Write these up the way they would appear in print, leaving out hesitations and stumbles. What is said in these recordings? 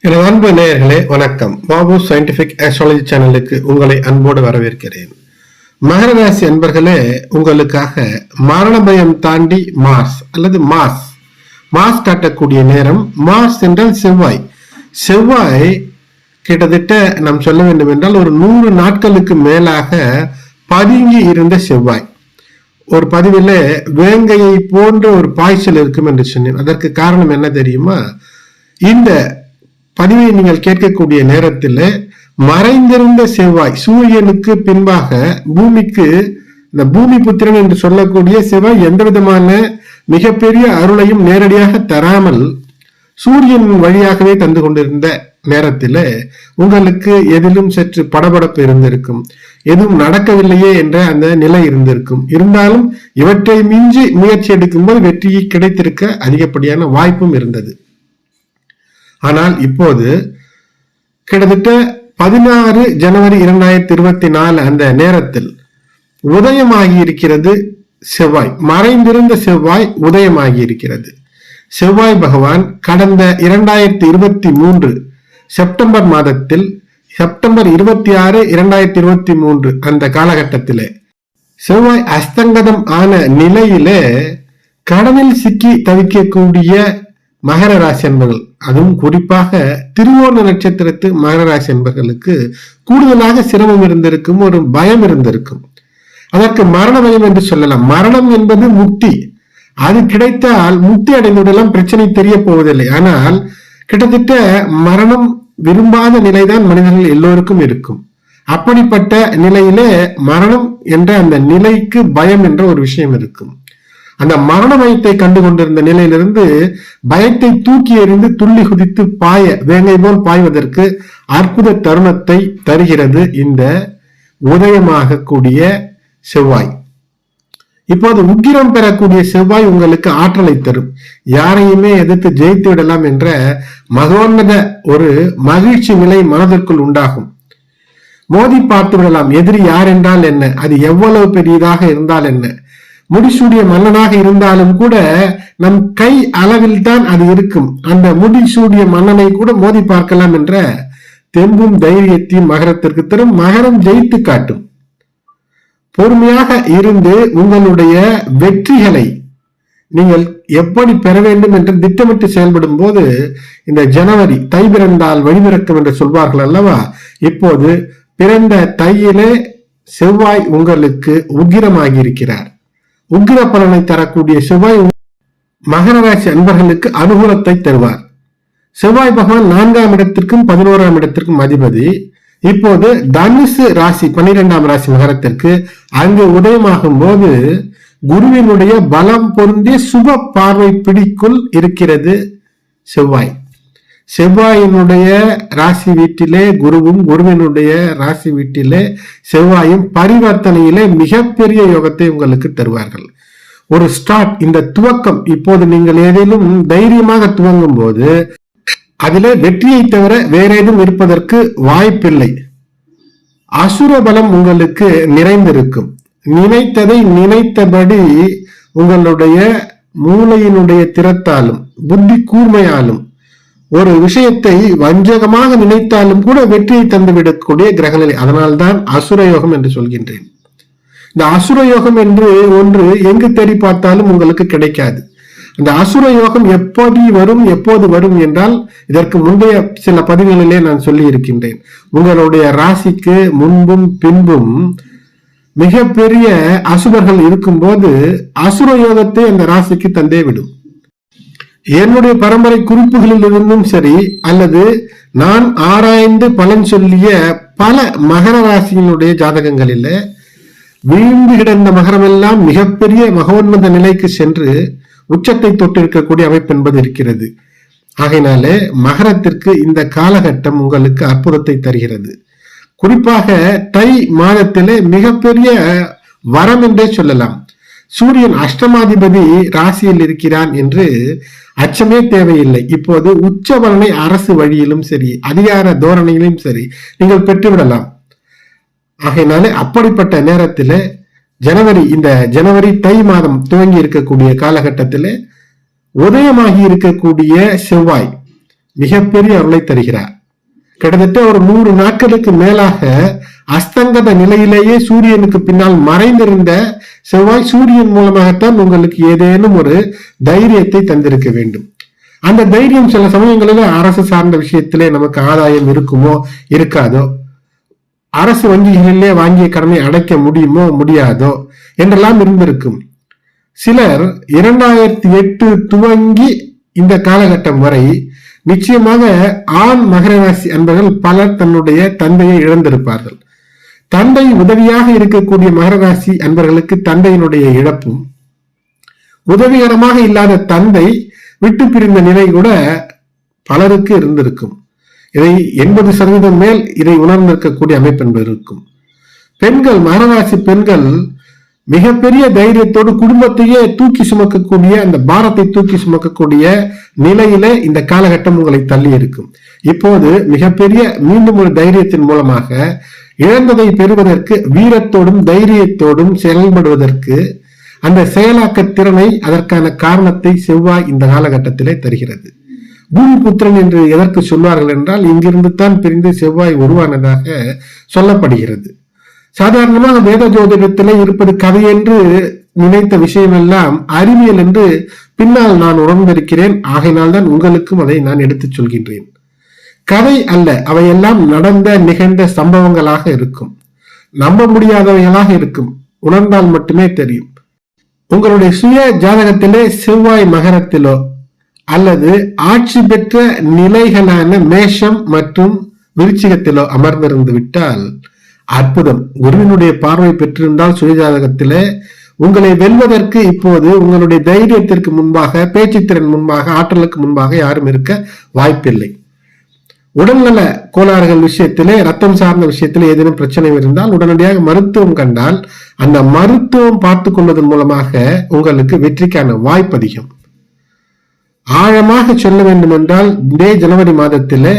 எனது அன்பு நேயர்களே வணக்கம். பாபு சயின்டிபிக் ஆஸ்ட்ராலஜி சேனலுக்கு உங்களை அன்போடு வரவேற்கிறேன். மகர ராசி அன்பர்களே, உங்களுக்காக மரண பயம் தாண்டி மார்ஸ் அல்லது மாஸ் காட்டக்கூடிய நேரம். மார்ஸ் என்றால் செவ்வாய். செவ்வாய் கிட்டத்தட்ட நாம் சொல்ல வேண்டும் என்றால் ஒரு 100 நாட்களுக்கு மேலாக பதுங்கி இருந்த செவ்வாய். ஒரு பதிவில் வேங்கையை போன்ற ஒரு பாய்ச்சல் இருக்கும் என்று சொன்னேன். அதற்கு காரணம் என்ன தெரியுமா? இந்த பதிவை நீங்கள் கேட்கக்கூடிய நேரத்தில் மறைந்திருந்த செவ்வாய், சூரியனுக்கு பின்பாக பூமிக்கு இந்த பூமி புத்திரன் என்று சொல்லக்கூடிய செவ்வாய் எந்த விதமான மிகப்பெரிய அருளையும் நேரடியாக தராமல் சூரியன் வழியாகவே தந்து கொண்டிருந்த நேரத்தில் உங்களுக்கு எதிலும் சற்று படபடப்பு இருந்திருக்கும். எதுவும் நடக்கவில்லையே என்ற அந்த நிலை இருந்திருக்கும். இருந்தாலும் இவற்றை மிஞ்சி முயற்சி எடுக்கும்போது வெற்றியை கிடைத்திருக்க அதிகப்படியான வாய்ப்பும் இருந்தது. ஆனால் இப்போது கிட்டத்தட்ட 16 ஜனவரி 2024 அந்த நேரத்தில் உதயமாகி இருக்கிறது செவ்வாய். மறைந்திருந்த செவ்வாய் உதயமாகி இருக்கிறது. செவ்வாய் பகவான் கடந்த 2023 செப்டம்பர் மாதத்தில், செப்டம்பர் 26, 2023 அந்த காலகட்டத்திலே செவ்வாய் அஸ்தங்கதம் ஆன நிலையிலே கடனில் சிக்கி தவிக்கக்கூடிய மகர ராசி என்பர்கள், அதுவும் குறிப்பாக திருவோண நட்சத்திரத்து மகர ராசி என்பர்களுக்கு கூடுதலாக சிரமம் இருந்திருக்கும், ஒரு பயம் இருந்திருக்கும். அதற்கு மரண பயம் என்று சொல்லலாம். மரணம் என்பது முக்தி. அது கிடைத்தால் முக்தி அடைந்துவிடலாம், பிரச்சனை தெரிய போவதில்லை. ஆனால் கிட்டத்தட்ட மரணம் விரும்பாத நிலைதான் மனிதர்கள் எல்லோருக்கும் இருக்கும். அப்படிப்பட்ட நிலையிலே மரணம் என்ற அந்த நிலைக்கு பயம் என்ற ஒரு விஷயம் இருக்கும். அந்த மரண பயத்தை கண்டு கொண்டிருந்த நிலையிலிருந்து பயத்தை தூக்கி எறிந்து துள்ளி குதித்து பாய, வேங்கை போல் பாய்வதற்கு அற்புத தருணத்தை தருகிறது இந்த உதயமாக கூடிய செவ்வாய். இப்போது உக்கிரம் பெறக்கூடிய செவ்வாய் உங்களுக்கு ஆற்றலை தரும். யாரையுமே எதிர்த்து ஜெயித்து விடலாம் என்ற மகோன்னத ஒரு மகிழ்ச்சி நிலை மனதிற்குள் உண்டாகும். மோதி பார்த்து விடலாம். எதிரி யார் என்றால் என்ன, அது எவ்வளவு பெரியதாக இருந்தால் என்ன, முடிசூடிய மன்னனாக இருந்தாலும் கூட நம் கை அளவில் தான் அது இருக்கும். அந்த முடிசூடிய மன்னனை கூட மோதி பார்க்கலாம் என்ற தெம்பும் தைரியத்தையும் மகரத்திற்கு தரும். மகரம் ஜெயித்து காட்டும். பொறுமையாக இருந்து உங்களுடைய வெற்றிகளை நீங்கள் எப்படி பெற வேண்டும் என்று திட்டமிட்டு செயல்படும் போது இந்த ஜனவரி, தை பிறந்தால் வழிபிறக்கும் என்று சொல்வார்கள் அல்லவா, இப்போது பிறந்த தையிலே செவ்வாய் உங்களுக்கு உக்கிரமாகி இருக்கிறார். உக்கிர பலனை தரக்கூடிய செவ்வாய் மகர ராசி அன்பர்களுக்கு அனுகூலத்தை தருவார். செவ்வாய் பகவான் 4ஆம் இடத்திற்கும் 11ஆம் இடத்திற்கும் அதிபதி. இப்போது தனுசு ராசி 12ஆம் ராசி மகரத்திற்கு அங்கு உதயமாகும் போது குருவினுடைய பலம் பொருந்திய சுப பார்வை பிடிக்குள் இருக்கிறது செவ்வாய். செவ்வாயினுடைய ராசி வீட்டிலே குருவும், குருவினுடைய ராசி வீட்டிலே செவ்வாயும் பரிவர்த்தனையிலே மிகப்பெரிய யோகத்தை உங்களுக்கு தருவார்கள். ஒரு ஸ்டார்ட், இந்த துவக்கம். இப்போது நீங்கள் ஏதேனும் தைரியமாக துவங்கும் போது அதிலே வெற்றியை தவிர வேற ஏதும் இருப்பதற்கு வாய்ப்பில்லை. அசுர பலம் உங்களுக்கு நிறைந்திருக்கும். நினைத்ததை நினைத்தபடி உங்களுடைய மூளையினுடைய திறத்தாலும் புத்தி கூர்மையாலும் ஒரு விஷயத்தை வஞ்சகமாக நினைத்தாலும் கூட வெற்றியை தந்துவிடக்கூடிய கிரகநிலை. அதனால்தான் அசுர யோகம் என்று சொல்கின்றேன். இந்த அசுர யோகம் என்று ஒன்று எங்கு தேடி பார்த்தாலும் உங்களுக்கு கிடைக்காது. அந்த அசுர யோகம் எப்படி வரும், எப்போது வரும் என்றால் இதற்கு முந்தைய சில பதிவுகளிலே நான் சொல்லி இருக்கின்றேன். உங்களுடைய ராசிக்கு முன்பும் பின்பும் மிகப்பெரிய அசுரர்கள் இருக்கும்போது அசுர யோகத்தை அந்த ராசிக்கு தந்தே விடும். என்னுடைய பரம்பரை குறிப்புகளில் இருந்தும் சரி, அல்லது நான் ஆராய்ந்து பலன் சொல்லிய பல மகர ராசியினுடைய ஜாதகங்களில் வீழ்ந்து கிடந்த மகரமெல்லாம் மிகப்பெரிய மகோன்னத நிலைக்கு சென்று உச்சத்தை தொட்டிருக்கக்கூடிய அமைப்பு என்பது இருக்கிறது. ஆகையினாலே மகரத்திற்கு இந்த காலகட்டம் உங்களுக்கு அற்புதத்தை தருகிறது. குறிப்பாக தை மாதத்திலே மிகப்பெரிய வரம் என்றே சொல்லலாம். சூரியன் அஷ்டமாதிபதி ராசியில் இருக்கிறான் என்று அச்சமே தேவையில்லை. இப்போது உச்ச பலனை அரசு வழியிலும் சரி, அதிகார தோரணையிலும் சரி நீங்கள் பெற்றுவிடலாம். ஆகையினாலே அப்படிப்பட்ட நேரத்தில் இந்த ஜனவரி தை மாதம் துவங்கி இருக்கக்கூடிய காலகட்டத்தில் உதயமாகி இருக்கக்கூடிய செவ்வாய் மிகப்பெரிய அருளை தருகிறார். கிட்டத்தட்ட ஒரு 100 நாட்களுக்கு மேலாக அஸ்தங்கத நிலையிலேயே சூரியனுக்கு பின்னால் மறைந்திருந்த செவ்வாய் சூரியன் மூலமாகத்தான் உங்களுக்கு ஏதேனும் ஒரு தைரியத்தை தந்திருக்க வேண்டும். அந்த தைரியம் சில சமயங்களில் அரசு சார்ந்த விஷயத்திலே நமக்கு ஆதாயம் இருக்குமோ இருக்காதோ, அரசு வங்கிகளிலே வாங்கிய கடனை அடைக்க முடியுமோ முடியாதோ என்றெல்லாம் இருந்திருக்கும். சிலர் 2008 துவங்கி இந்த காலகட்டம் வரை நிச்சயமாக ஆண் மகர ராசி அன்பர்கள் பலர் தன்னுடைய தந்தையை இழந்திருப்பார்கள். தந்தை உதவியாக இருக்கக்கூடிய மகர ராசி அன்பர்களுக்கு தந்தையினுடைய இழப்பும், உதவிகரமாக இல்லாத தந்தை விட்டு பிரிந்த நிலை கூட பலருக்கு இருந்திருக்கும். இதை 80% மேல் இதை உணர்ந்திருக்கக்கூடிய அமைப்பு என்பது இருக்கும். பெண்கள், மகராசி பெண்கள் மிகப்பெரிய தைரியத்தோடு குடும்பத்தையே தூக்கி சுமக்கக்கூடிய, அந்த பாரத்தை தூக்கி சுமக்கக்கூடிய நிலையில இந்த காலகட்டம் உங்களை தள்ளி இருக்கும். இப்போது மிகப்பெரிய மீண்டும் ஒரு தைரியத்தின் மூலமாக இழந்ததை பெறுவதற்கு வீரத்தோடும் தைரியத்தோடும் செயல்படுவதற்கு அந்த செயலாக்க திறனை, அதற்கான காரணத்தை செவ்வாய் இந்த காலகட்டத்திலே தருகிறது. பூமி புத்திரன் என்று எதற்கு சொல்வார்கள் என்றால், இங்கிருந்து தான் பிரிந்து செவ்வாய் உருவானதாக சொல்லப்படுகிறது. சாதாரணமாக வேத ஜோதிடத்திலே இருப்பது கதை என்று நினைத்த விஷயம் எல்லாம் அறிவியல் என்று பின்னால் நான் உணர்ந்திருக்கிறேன். ஆகையினால் தான் உங்களுக்கும் அதை நான் எடுத்துச் சொல்கின்றேன். கதை அல்ல, அவையெல்லாம் நடந்த நிகழ்ந்த சம்பவங்களாக இருக்கும், நம்ப முடியாதவைகளாக இருக்கும். உணர்ந்தால் மட்டுமே தெரியும். உங்களுடைய சுய ஜாதகத்திலே செவ்வாய் மகரத்திலோ அல்லது ஆட்சி பெற்ற நிலைகளான மேஷம் மற்றும் விருச்சிகத்திலோ அமர்ந்திருந்து விட்டால் அற்புதம். குருவினுடைய பார்வை பெற்றிருந்தால் சுய ஜாதகத்திலே உங்களை வெல்வதற்கு இப்போது உங்களுடைய தைரியத்திற்கு முன்பாக, பேச்சுத்திறன் முன்பாக, ஆற்றலுக்கு முன்பாக யாரும் இருக்க வாய்ப்பில்லை. உடல்நல கோளாறுகள் விஷயத்திலே, ரத்தம் சார்ந்த விஷயத்திலே ஏதேனும் பிரச்சனை இருந்தால் உடனடியாக மருத்துவம் கண்டால் அந்த மருத்துவம் பார்த்து கொள்வதன் மூலமாக உங்களுக்கு வெற்றிக்கான வாய்ப்பு அதிகம். ஆழமாக சொல்ல வேண்டும் என்றால், இதே ஜனவரி மாதத்திலே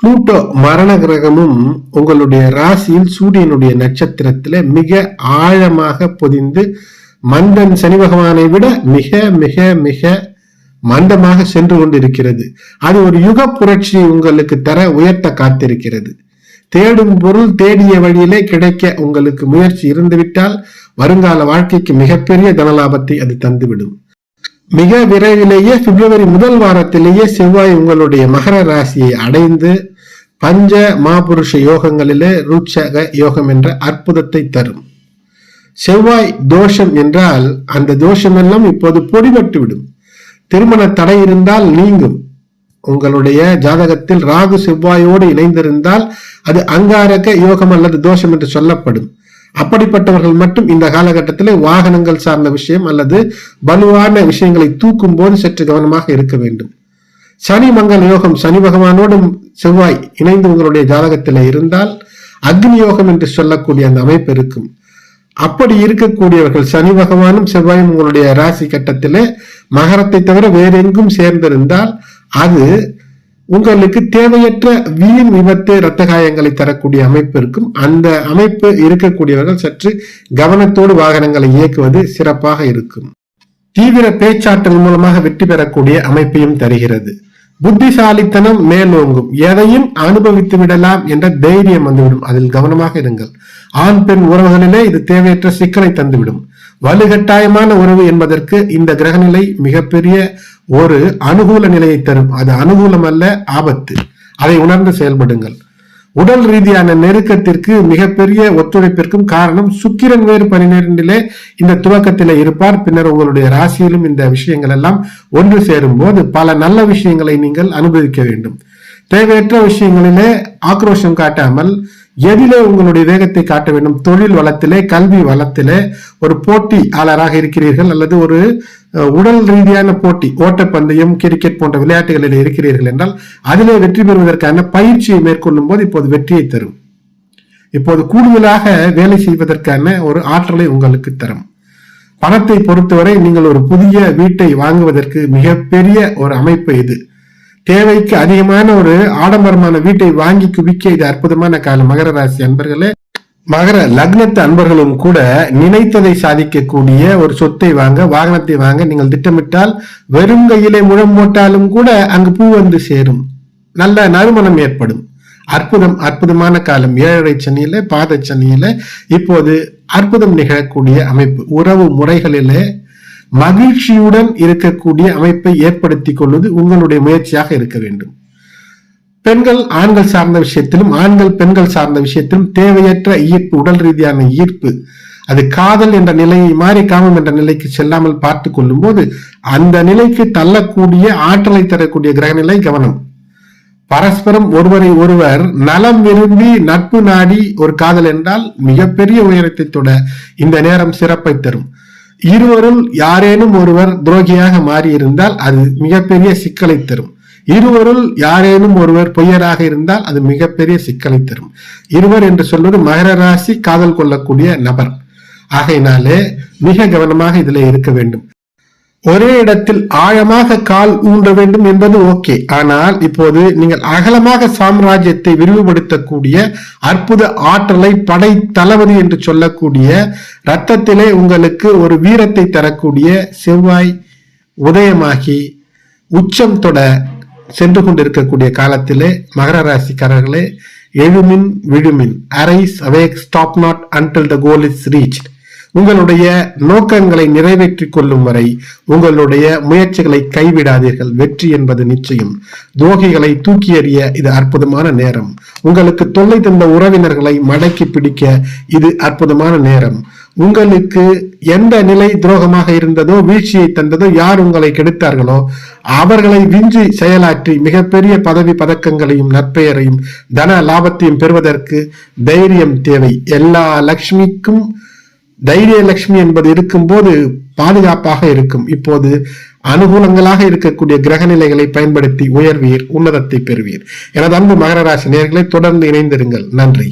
புளூட்டோ மரண கிரகமும் உங்களுடைய ராசியில் சூரியனுடைய நட்சத்திரத்திலே மிக ஆழமாக பொதிந்து மந்தன் சனி பகவானை விட மிக மிக மிக மந்தமாக சென்று கொண்டிருக்கிறது. அது ஒரு யுக புரட்சி உங்களுக்கு தர உயர்த்த காத்திருக்கிறது. தேடும் பொருள் தேடிய வழியிலே கிடைக்க உங்களுக்கு முயற்சி இருந்துவிட்டால் வருங்கால வாழ்க்கைக்கு மிகப்பெரிய தனலாபத்தை அது தந்துவிடும். மிக விரைவிலேயே பிப்ரவரி முதல் வாரத்திலேயே செவ்வாய் உங்களுடைய மகர ராசியை அடைந்து பஞ்ச மாபுருஷ யோகங்களிலே ருட்சக யோகம் என்ற அற்புதத்தை தரும். செவ்வாய் தோஷம் என்றால் அந்த தோஷம் எல்லாம் இப்போது பொடிபட்டு விடும். திருமண தடை இருந்தால் நீங்கும். உங்களுடைய ஜாதகத்தில் ராகு செவ்வாயோடு இணைந்திருந்தால் அது அங்காரக யோகம் அல்லது தோஷம் என்று சொல்லப்படும். அப்படிப்பட்டவர்கள் மட்டும் இந்த காலகட்டத்தில் வாகனங்கள் சார்ந்த விஷயம் அல்லது வலுவான விஷயங்களை தூக்கும் போது சற்று கவனமாக இருக்க வேண்டும். சனி மங்கள யோகம், சனி பகவானோடும் செவ்வாய் இணைந்து உங்களுடைய ஜாதகத்தில் இருந்தால் அக்னி யோகம் என்று சொல்லக்கூடிய அந்த அமைப்பு இருக்கும். அப்படி இருக்கக்கூடியவர்கள், சனி பகவானும் செவ்வாயும் உங்களுடைய ராசி கட்டத்திலே மகரத்தை தவிர வேற எங்கும் சேர்ந்திருந்தால் அது உங்களுக்கு தேவையற்ற வீண் விபத்து, இரத்த காயங்களை தரக்கூடிய அமைப்பு இருக்கும். அந்த அமைப்பு இருக்கக்கூடியவர்கள் சற்று கவனத்தோடு வாகனங்களை இயக்குவது சிறப்பாக இருக்கும். தீவிர பேச்சாற்றல் மூலமாக வெற்றி பெறக்கூடிய அமைப்பையும் தருகிறது. புத்திசாலித்தனம் மேலோங்கும். எதையும் அனுபவித்து விடலாம் என்ற தைரியம் வந்துவிடும். அதில் கவனமாக இருங்கள். ஆண் பெண் உறவுகளிலே இது தேவையற்ற சிக்கலை தந்துவிடும். வலுக்கட்டாயமான உறவு என்பதற்கு இந்த கிரகநிலை மிகப்பெரிய ஒரு அனுகூல நிலையை தரும். அது அனுகூலம் அல்ல, ஆபத்து. அதை உணர்ந்து செயல்படுங்கள். உடல் ரீதியான நெருக்கத்திற்கு மிகப்பெரிய ஒத்துழைப்பிற்கும் காரணம் சுக்கிரன் வேறு 12 இந்த துவக்கத்திலே இருப்பார். பின்னர் உங்களுடைய ராசியிலும் இந்த விஷயங்கள் எல்லாம் ஒன்று சேரும் போது பல நல்ல விஷயங்களை நீங்கள் அனுபவிக்க வேண்டும். தேவையற்ற விஷயங்களிலே ஆக்ரோஷம் காட்டாமல் எதிலே உங்களுடைய வேகத்தை காட்ட வேண்டும். தொழில் வளத்திலே, கல்வி வளத்திலே ஒரு போட்டியாளராக இருக்கிறீர்கள் அல்லது ஒரு உடல் ரீதியான போட்டி, ஓட்டப்பந்தயம், கிரிக்கெட் போன்ற விளையாட்டுகளில் இருக்கிறீர்கள் என்றால் அதிலே வெற்றி பெறுவதற்கான பயிற்சியை மேற்கொள்ளும் போது இப்போது வெற்றியை தரும். இப்போது கூடுதலாக வேலை செய்வதற்கான ஒரு ஆற்றலை உங்களுக்கு தரும். பணத்தை பொறுத்தவரை நீங்கள் ஒரு புதிய வீட்டை வாங்குவதற்கு மிகப்பெரிய ஒரு அமைப்பு இது. தேவைக்கு அதிகமான ஒரு ஆடம்பரமான வீட்டை வாங்கி குவிக்க இது அற்புதமான காலம். மகர ராசி அன்பர்களே, மகர லக்னத்து அன்பர்களும் கூட நினைத்ததை சாதிக்கக்கூடிய ஒரு சொத்தை வாங்க, வாகனத்தை வாங்க நீங்கள் திட்டமிட்டால் வெறும் கையிலே முழம் போட்டாலும் கூட அங்கு பூ வந்து சேரும், நல்ல நறுமணம் ஏற்படும். அற்புதமான காலம். 7.5 சனியில, பாத சனியில இப்போது அற்புதம் நிகழக்கூடிய அமைப்பு. உறவு முறைகளிலே மகிழ்ச்சியுடன் இருக்கக்கூடிய அமைப்பை ஏற்படுத்தி கொள்வது உங்களுடைய முயற்சியாக இருக்க வேண்டும். பெண்கள் ஆண்கள் சார்ந்த விஷயத்திலும், ஆண்கள் பெண்கள் சார்ந்த விஷயத்திலும் தேவையற்ற ஈர்ப்பு, உடல் ரீதியான ஈர்ப்பு, அது காதல் என்ற நிலையை மாறி காமம் என்ற நிலைக்கு செல்லாமல் பார்த்து கொள்ளும் போது அந்த நிலைக்கு தள்ளக்கூடிய ஆற்றலை தரக்கூடிய கிரக நிலை கவனம். பரஸ்பரம் ஒருவரை ஒருவர் நலம் விரும்பி நட்பு நாடி ஒரு காதல் என்றால் மிகப்பெரிய உயரத்தை தொட இந்த நேரம் சிறப்பை தரும். இருவருள் யாரேனும் ஒருவர் துரோகியாக மாறி இருந்தால் அது மிகப்பெரிய சிக்கலை தரும். இருவருள் யாரேனும் ஒருவர் பொய்யராக இருந்தால் அது மிகப்பெரிய சிக்கலை தரும். இருவர் என்று சொல்வது மகர ராசி காதல் கொள்ளக்கூடிய நபர். ஆகையினாலே மிக கவனமாக இதிலே இருக்க வேண்டும். ஒரே இடத்தில் ஆழமாக கால் ஊன்ற வேண்டும் என்பது ஓகே. ஆனால் இப்போது நீங்கள் அகலமாக சாம்ராஜ்யத்தை விரிவுபடுத்தக்கூடிய அற்புத ஆற்றலை, படை தளபதி என்று சொல்லக்கூடிய ரத்தத்திலே உங்களுக்கு ஒரு வீரத்தை தரக்கூடிய செவ்வாய் உதயமாகி உச்சம் தொட சென்று கொண்டிருக்கக்கூடிய காலத்திலே மகர ராசிக்காரர்களே, எழுமின் விழுமின், arise awake, stop not until the goal is reached. உங்களுடைய நோக்கங்களை நிறைவேற்றிக் கொள்ளும் வரை உங்களுடைய முயற்சிகளை கைவிடாதீர்கள். வெற்றி என்பது நிச்சயம். துரோகிகளை தூக்கி எறிய இது அற்புதமான நேரம். உங்களுக்கு தொல்லை தந்த உறவினர்களை மடக்கி பிடிக்க இது அற்புதமான நேரம். உங்களுக்கு எந்த நிலை துரோகமாக இருந்ததோ, வீழ்ச்சியை தந்ததோ, யார் உங்களை கெடுத்தார்களோ அவர்களை விஞ்சி செயலாற்றி மிகப்பெரிய பதவி பதக்கங்களையும் நற்பெயரையும் தன லாபத்தையும் பெறுவதற்கு தைரியம் தேவை. எல்லா லட்சுமிக்கும் தைரிய லட்சுமி என்பது இருக்கும்போது பாதுகாப்பாக இருக்கும். இப்போது அனுகூலங்களாக இருக்கக்கூடிய கிரக நிலைகளை பயன்படுத்தி உயர்வீர், உன்னதத்தை பெறுவீர். எனது அன்பு மகர ராசி நேயர்களை தொடர்ந்து இணைந்திருங்கள். நன்றி.